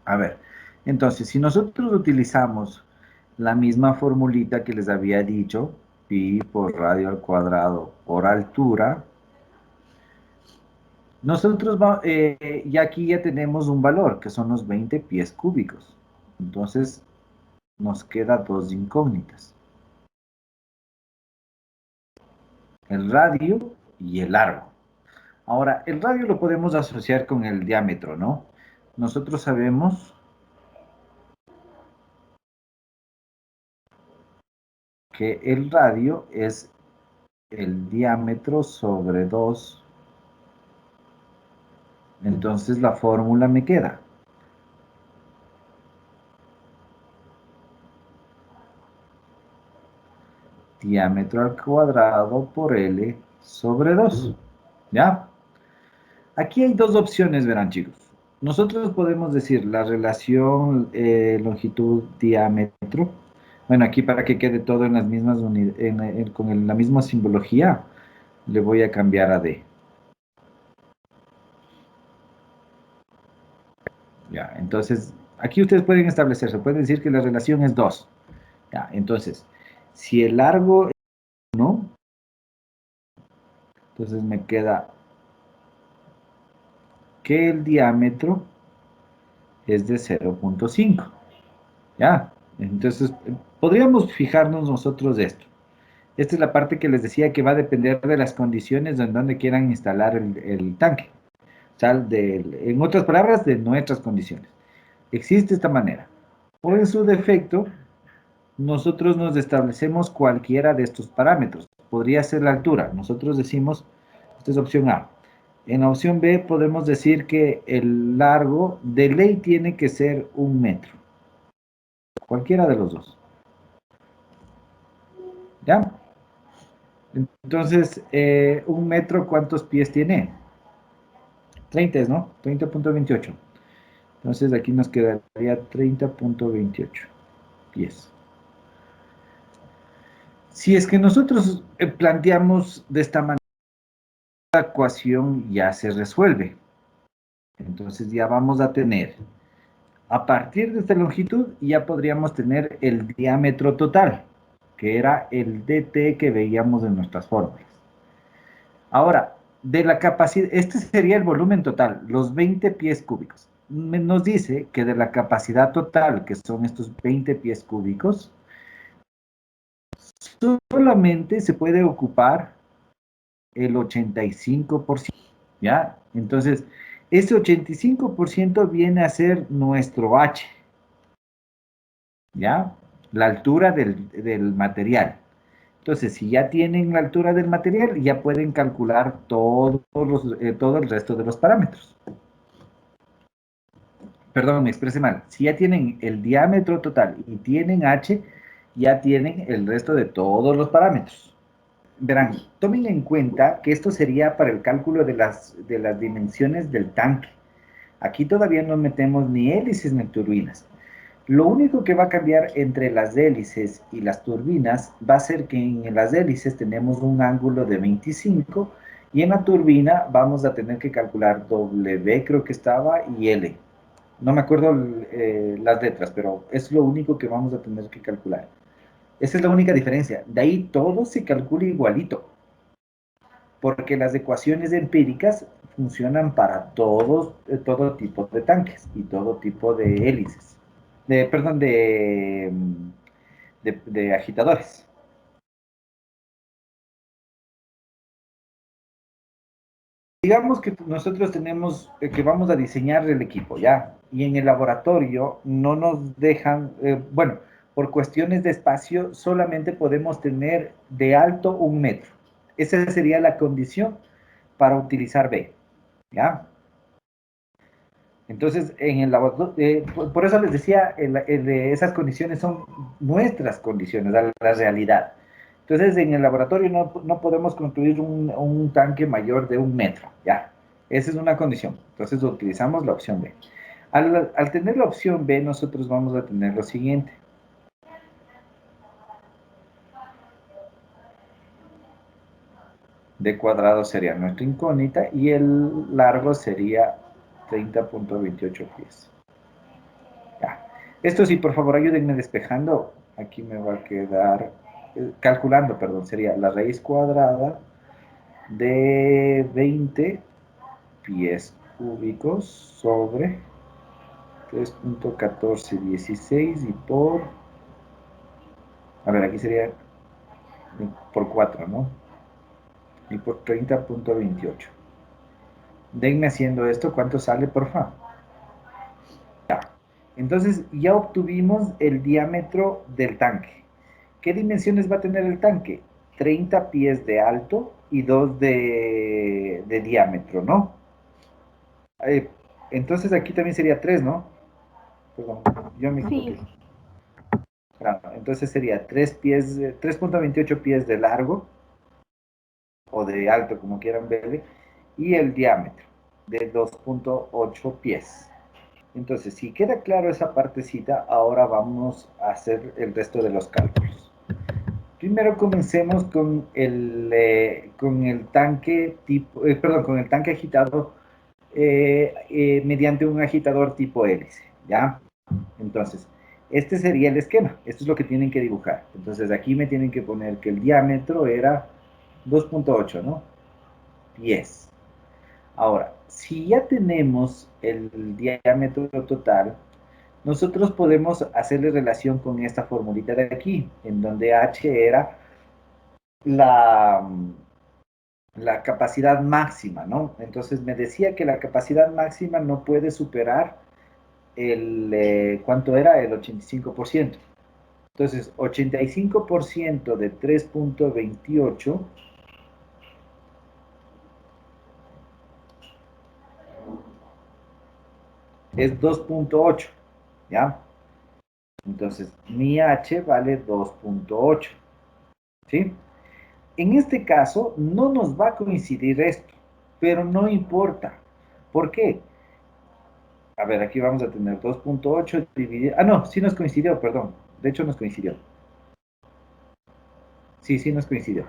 A ver, entonces, si nosotros utilizamos la misma formulita que les había dicho, pi por radio al cuadrado por altura, nosotros ya aquí ya tenemos un valor, que son los 20 pies cúbicos. Entonces, nos queda dos incógnitas, el radio y el largo. Ahora, el radio lo podemos asociar con el diámetro, ¿no? Nosotros sabemos que el radio es el diámetro sobre 2. Entonces la fórmula me queda. Diámetro al cuadrado por L sobre 2. ¿Ya? Aquí hay dos opciones, verán chicos. Nosotros podemos decir la relación longitud-diámetro. Bueno, aquí para que quede todo en las mismas unidades, con la misma simbología, le voy a cambiar a D. Ya, entonces, aquí ustedes pueden establecerse, pueden decir que la relación es 2. Ya, entonces, si el largo es 1, entonces me queda que el diámetro es de 0.5. ¿Ya? Entonces, podríamos fijarnos nosotros de esto. Esta es la parte que les decía que va a depender de las condiciones en donde quieran instalar el tanque. O sea, en otras palabras, de nuestras condiciones. Existe esta manera. O en su defecto, nosotros nos establecemos cualquiera de estos parámetros. Podría ser la altura. Nosotros decimos, esta es opción A. En la opción B podemos decir que el largo de ley tiene que ser 1 metro. Cualquiera de los dos. ¿Ya? Entonces, 1 metro, ¿cuántos pies tiene? 30, ¿no? 30.28. Entonces aquí nos quedaría 30.28 pies. Si es que nosotros planteamos de esta manera, la ecuación ya se resuelve. Entonces ya vamos a tener, a partir de esta longitud, ya podríamos tener el diámetro total, que era el dt que veíamos en nuestras fórmulas. Ahora, de la capacidad, este sería el volumen total, los 20 pies cúbicos. Nos dice que de la capacidad total, que son estos 20 pies cúbicos, solamente se puede ocupar el 85%, ¿ya? Entonces, ese 85% viene a ser nuestro H, ¿ya? La altura del material. Entonces, si ya tienen la altura del material, ya pueden calcular todo el resto de los parámetros. Perdón, me expresé mal. Si ya tienen el diámetro total y tienen H, ya tienen el resto de todos los parámetros. Verán, tomen en cuenta que esto sería para el cálculo de las dimensiones del tanque. Aquí todavía no metemos ni hélices ni turbinas. Lo único que va a cambiar entre las hélices y las turbinas va a ser que en las hélices tenemos un ángulo de 25 y en la turbina vamos a tener que calcular W, creo que estaba, y L. No me acuerdo las letras, pero es lo único que vamos a tener que calcular. Esa es la única diferencia. De ahí todo se calcula igualito, porque las ecuaciones empíricas funcionan para todo tipo de tanques y todo tipo de hélices. Perdón, de agitadores. Digamos que nosotros tenemos, que vamos a diseñar el equipo, ¿ya? Y en el laboratorio no nos dejan, bueno, por cuestiones de espacio, solamente podemos tener de alto 1 metro. Esa sería la condición para utilizar B, ¿ya? Entonces, en el laboratorio, por eso les decía, esas condiciones son nuestras condiciones, la realidad. Entonces, en el laboratorio no podemos construir un tanque mayor de 1 metro, ya. Esa es una condición. Entonces, utilizamos la opción B. Al tener la opción B, nosotros vamos a tener lo siguiente. D cuadrado sería nuestra incógnita y el largo sería 30.28 pies. Esto sí, por favor, ayúdenme despejando. Aquí me va a quedar, calculando, perdón, sería la raíz cuadrada de 20 pies cúbicos sobre 3.1416 y por, a ver, aquí sería por 4, ¿no? Y por 30.28. Denme haciendo esto, ¿cuánto sale, por favor? Ya. Entonces ya obtuvimos el diámetro del tanque. ¿Qué dimensiones va a tener el tanque? 30 pies de alto y 2 de diámetro, ¿no? Eh, entonces aquí también sería 3, ¿no? Perdón, yo me equivoqué. Sí, Claro, entonces sería 3 pies, 3.28 pies de largo o de alto, como quieran verle, y el diámetro de 2.8 pies. Entonces, si queda claro esa partecita, ahora vamos a hacer el resto de los cálculos. Primero comencemos con el tanque tipo, perdón, con el tanque agitado mediante un agitador tipo hélice, ¿ya? Entonces, este sería el esquema. Esto es lo que tienen que dibujar. Entonces, aquí me tienen que poner que el diámetro era 2.8, ¿no? Pies. Ahora, si ya tenemos el diámetro total, nosotros podemos hacerle relación con esta formulita de aquí, en donde h era la, la capacidad máxima, ¿no? Entonces me decía que la capacidad máxima no puede superar ¿cuánto era? El 85%. Entonces, 85% de 3.28 es 2.8, ¿ya? Entonces, mi H vale 2.8, ¿sí? En este caso, no nos va a coincidir esto, pero no importa. ¿Por qué? A ver, aquí vamos a tener 2.8 dividido... Ah, no, sí nos coincidió, perdón. De hecho, nos coincidió. Sí, sí nos coincidió.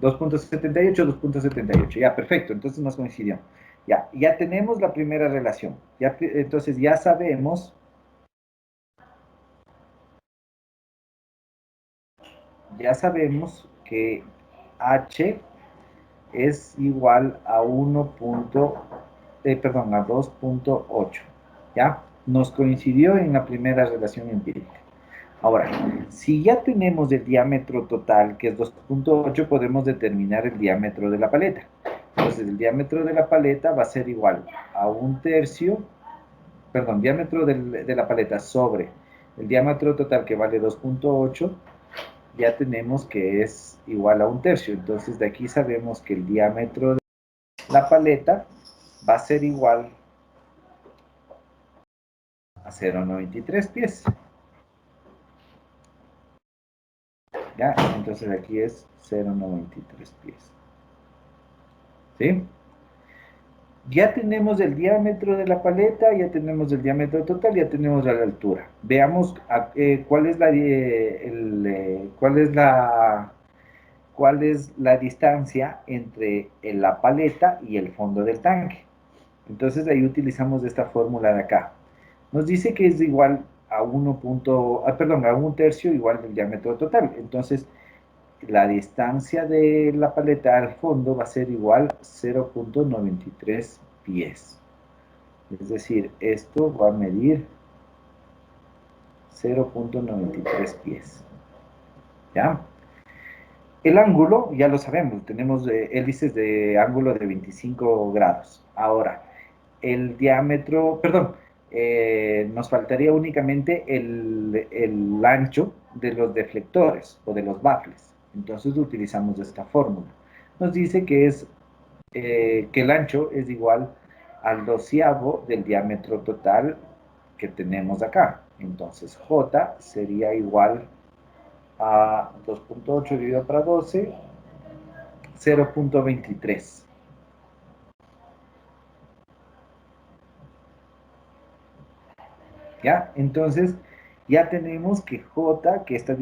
2.78, 2.78. Ya, perfecto. Entonces nos coincidió. Ya, ya tenemos la primera relación. Ya, entonces ya sabemos que H es igual a 1. Perdón, a 2.8. ¿Ya? Nos coincidió en la primera relación empírica. Ahora, si ya tenemos el diámetro total, que es 2.8, podemos determinar el diámetro de la paleta. Entonces, el diámetro de la paleta va a ser igual a un tercio, perdón, diámetro de la paleta sobre el diámetro total que vale 2.8, ya tenemos que es igual a un tercio. Entonces, de aquí sabemos que el diámetro de la paleta va a ser igual a 0.93 pies. ¿Ya? Entonces aquí es 0.93 pies. ¿Sí? Ya tenemos el diámetro de la paleta, ya tenemos el diámetro total, ya tenemos la altura. Veamos cuál es cuál es la distancia entre la paleta y el fondo del tanque. Entonces ahí utilizamos esta fórmula de acá. Nos dice que es igual a perdón, a un tercio igual del diámetro total. Entonces la distancia de la paleta al fondo va a ser igual a 0.93 pies. Es decir, esto va a medir 0.93 pies. ¿Ya? El ángulo, ya lo sabemos, tenemos hélices de ángulo de 25 grados. Ahora, el diámetro, perdón, nos faltaría únicamente el ancho de los deflectores o de los baffles. Entonces utilizamos esta fórmula. Nos dice que el ancho es igual al doceavo del diámetro total que tenemos acá. Entonces J sería igual a 2.8 dividido para 12, 0.23. ¿Ya? Entonces, ya tenemos que J, que esta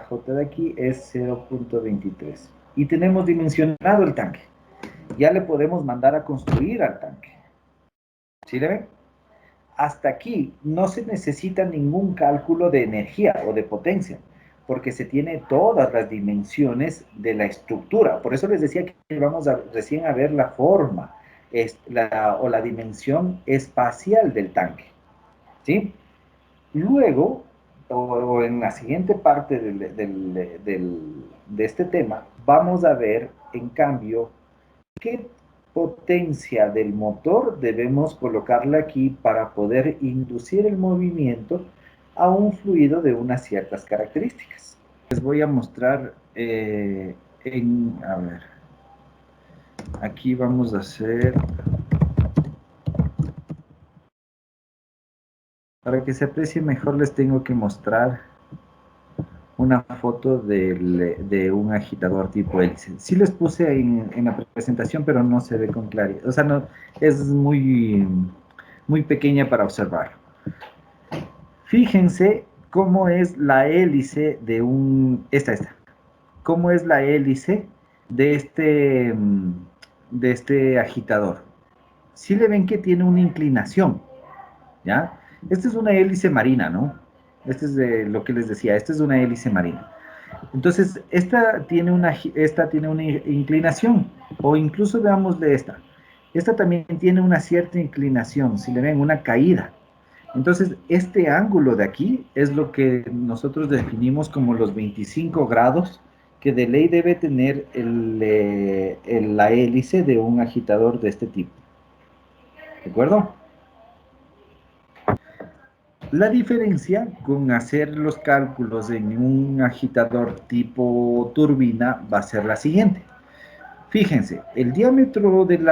J de aquí es 0.23. Y tenemos dimensionado el tanque. Ya le podemos mandar a construir al tanque. ¿Sí le ven? hasta aquí no se necesita ningún cálculo de energía o de potencia, porque se tiene todas las dimensiones de la estructura. Por eso les decía que vamos recién a ver la forma o la dimensión espacial del tanque, ¿sí? Luego, o en la siguiente parte de este tema, vamos a ver, en cambio, qué potencia del motor debemos colocarle aquí para poder inducir el movimiento a un fluido de unas ciertas características. Les voy a mostrar a ver, aquí vamos a hacer, para que se aprecie mejor les tengo que mostrar una foto de un agitador tipo hélice. Sí les puse en la presentación, pero no se ve con claridad. O sea, no, es muy pequeña para observar. Fíjense cómo es la hélice de esta. Cómo es la hélice de este agitador. Sí le ven que tiene una inclinación, ¿ya? Esta es una hélice marina, ¿no? Este es de lo que les decía, esta es una hélice marina. Entonces, esta tiene una inclinación, o incluso veámosle esta. Esta también tiene una cierta inclinación, si le ven, una caída. Entonces, este ángulo de aquí es lo que nosotros definimos como los 25 grados que de ley debe tener la hélice de un agitador de este tipo. ¿De acuerdo? La diferencia con hacer los cálculos en un agitador tipo turbina va a ser la siguiente. Fíjense, el diámetro del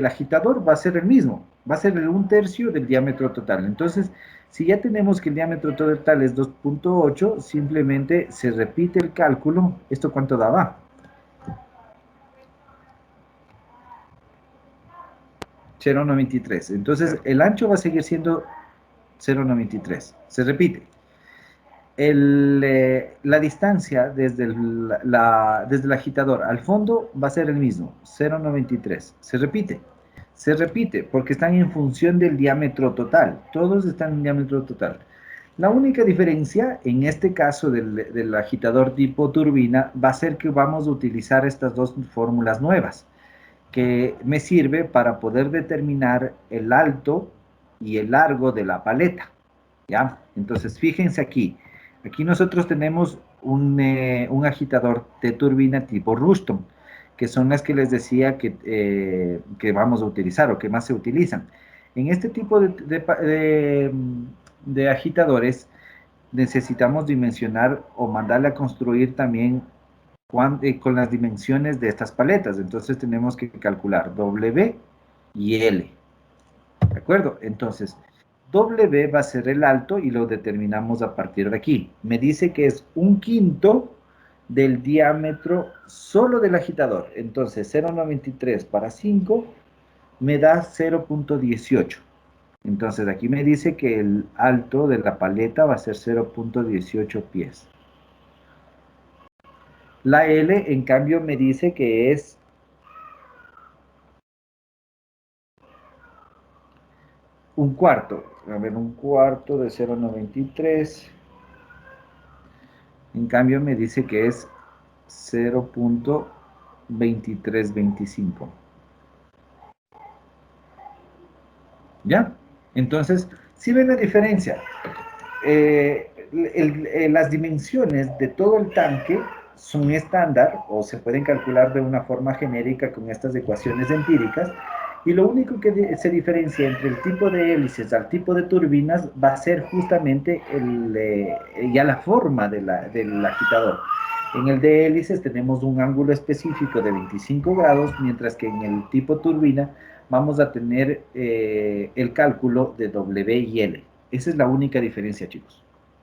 agitador va a ser el mismo, va a ser el 1/3 del diámetro total. Entonces, si ya tenemos que el diámetro total es 2.8, simplemente se repite el cálculo. ¿Esto cuánto daba? 0,93. Entonces, el ancho va a seguir siendo 0,93. Se repite. La distancia desde el agitador al fondo va a ser el mismo, 0,93. Se repite porque están en función del diámetro total. Todos están en diámetro total. La única diferencia en este caso del agitador tipo turbina va a ser que vamos a utilizar estas dos fórmulas nuevas, que me sirve para poder determinar el alto y el largo de la paleta. ¿Ya? Entonces, fíjense aquí. Aquí nosotros tenemos un agitador de turbina tipo Ruston, que son las que les decía que vamos a utilizar o que más se utilizan. En este tipo de agitadores necesitamos dimensionar o mandarle a construir también con las dimensiones de estas paletas. Entonces tenemos que calcular W y L. ¿De acuerdo? Entonces, W va a ser el alto y lo determinamos a partir de aquí. Me dice que es 1/5 del diámetro solo del agitador. Entonces, 0,93 para 5 me da 0,18. Entonces, aquí me dice que el alto de la paleta va a ser 0,18 pies. La L, en cambio, me dice que es 1/4. A ver, 1/4 de 0,93. En cambio, me dice que es 0,2325. ¿Ya? Entonces, si ven la diferencia, las dimensiones de todo el tanque son estándar o se pueden calcular de una forma genérica con estas ecuaciones empíricas, y lo único que se diferencia entre el tipo de hélices al tipo de turbinas va a ser justamente ya la forma del agitador. En el de hélices tenemos un ángulo específico de 25 grados, mientras que en el tipo turbina vamos a tener el cálculo de W y L. Esa es la única diferencia, chicos.